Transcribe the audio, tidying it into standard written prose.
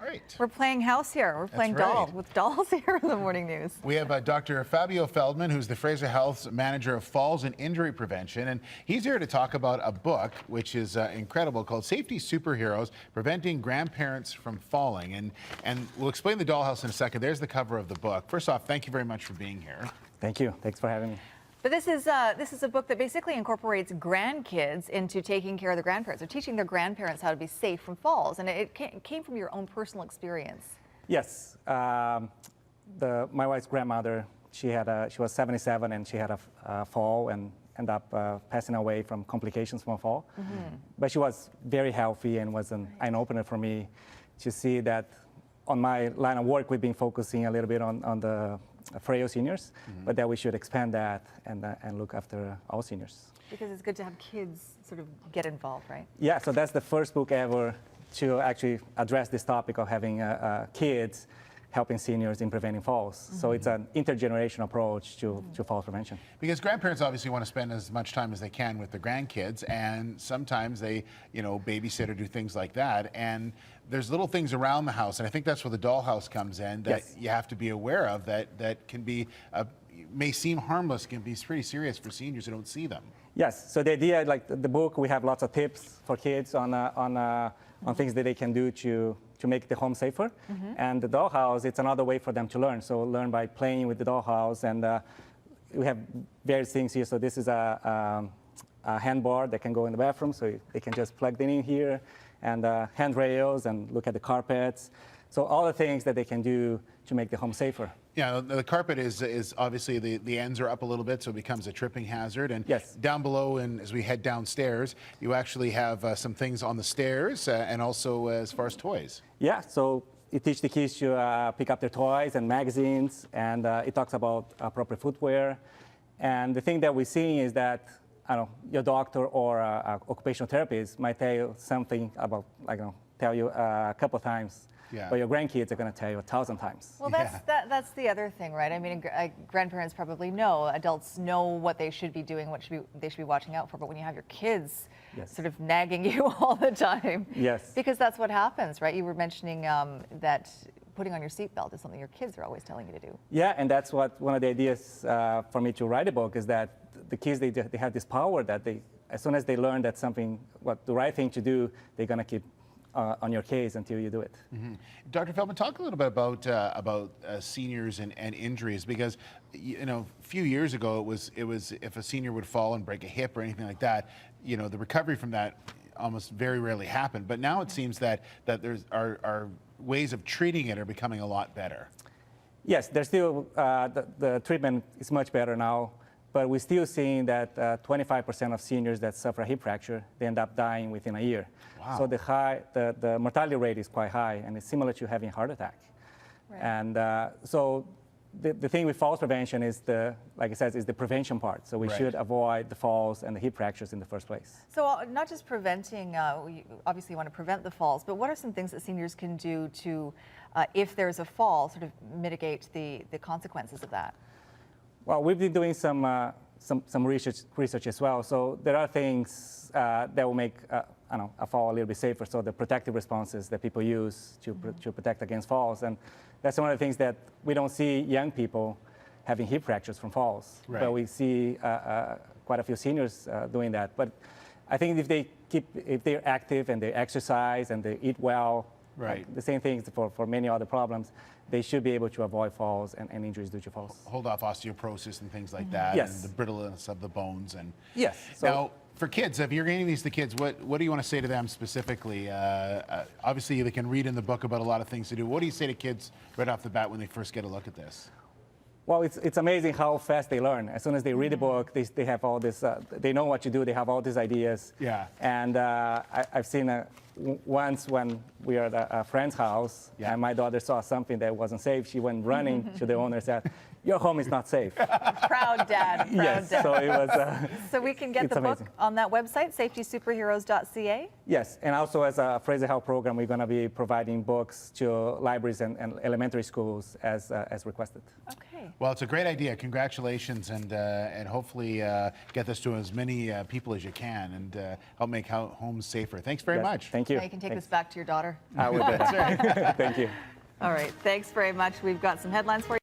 right. We're playing house here. We're playing doll with dolls here in the morning news. We have Dr. Fabio Feldman, who's the Fraser Health's Manager of Falls and Injury Prevention, and he's here to talk about a book which is incredible called Safety Superheroes, Preventing Grandparents from Falling. And we'll explain the dollhouse in a second. There's the cover of the book. First off, thank you very much for being here. Thank you. Thanks for having me. But this is a book that basically incorporates grandkids into taking care of their grandparents, or teaching their grandparents how to be safe from falls. And it came from your own personal experience. Yes. My wife's grandmother, she was 77 and she had a fall and ended up passing away from complications from a fall. Mm-hmm. But she was very healthy and was an eye-opener for me to see that on my line of work, we've been focusing a little bit on the frail seniors, but that we should expand that and look after all seniors. Because it's good to have kids sort of get involved, right? Yeah, so that's the first book ever to actually address this topic of having kids helping seniors in preventing falls. So it's an intergenerational approach to fall prevention. Because grandparents obviously want to spend as much time as they can with their grandkids, and sometimes they, babysit or do things like that. And there's little things around the house, and I think that's where the dollhouse comes in that you have to be aware of that can be, may seem harmless, can be pretty serious for seniors who don't see them. Yes, so the idea, like the book, we have lots of tips for kids on things that they can do to make the home safer. And the dollhouse, it's another way for them to learn. So learn by playing with the dollhouse, and we have various things here. So this is a handbar that can go in the bathroom, so they can just plug it in here, and handrails, and look at the carpets. So all the things that they can do to make the home safer. Yeah, the carpet is obviously the ends are up a little bit, so it becomes a tripping hazard. And down below, and as we head downstairs, you actually have some things on the stairs, and also as far as toys. Yeah, so it teaches the kids to pick up their toys and magazines, and it talks about appropriate footwear. And the thing that we're seeing is that, I don't know, your doctor or occupational therapist might tell you something about, tell you a couple of times. Yeah. But your grandkids are going to tell you 1,000 times. Well, that's the other thing, right? I mean, grandparents probably know, adults know what they should be doing, they should be watching out for. But when you have your kids sort of nagging you all the time, because that's what happens, right? You were mentioning that putting on your seatbelt is something your kids are always telling you to do. Yeah, and that's what one of the ideas for me to write a book is that the kids, they have this power that as soon as they learn that something, the right thing to do, they're going to keep on your case until you do it. Dr. Feldman, talk a little bit about seniors and injuries, because a few years ago it was if a senior would fall and break a hip or anything like that, the recovery from that almost very rarely happened. But now it seems that there's our ways of treating it are becoming a lot better. Yes, there's still the treatment is much better now. But we're still seeing that 25% of seniors that suffer a hip fracture, they end up dying within a year. Wow. So the mortality rate is quite high, and it's similar to having a heart attack. Right. And so the thing with falls prevention is like I said, is the prevention part. So we should avoid the falls and the hip fractures in the first place. So not just preventing, we obviously want to prevent the falls, but what are some things that seniors can do to, if there's a fall, sort of mitigate the consequences of that? Well, we've been doing some research as well. So there are things that will make a fall a little bit safer. So the protective responses that people use to protect against falls, and that's one of the things that we don't see young people having hip fractures from falls, but we see quite a few seniors doing that. But I think if they're active and they exercise and they eat well, the same things for many other problems, they should be able to avoid falls and injuries due to falls. Hold off osteoporosis and things like that, and the brittleness of the bones. And so now, for kids, if you're getting these to kids, what do you want to say to them specifically? Obviously, they can read in the book about a lot of things to do. What do you say to kids right off the bat when they first get a look at this? Well, it's amazing how fast they learn. As soon as they read the book, they have all this, they know what to do, they have all these ideas. Yeah. And I've seen once when we were at a friend's house, and my daughter saw something that wasn't safe, she went running to the owner and said, "Your home is not safe." Proud dad, proud dad. So it was. So we can get the book on that website, safetysuperheroes.ca? Yes, and also as a Fraser Health program, we're going to be providing books to libraries and elementary schools as requested. Okay. Well, it's a great idea. Congratulations, and hopefully get this to as many people as you can, and help make homes safer. Thanks very much. Thank Thank you. Now you can take Thanks. this back to your daughter. I will do. That's right. Thank you. All right. Thanks very much. We've got some headlines for you.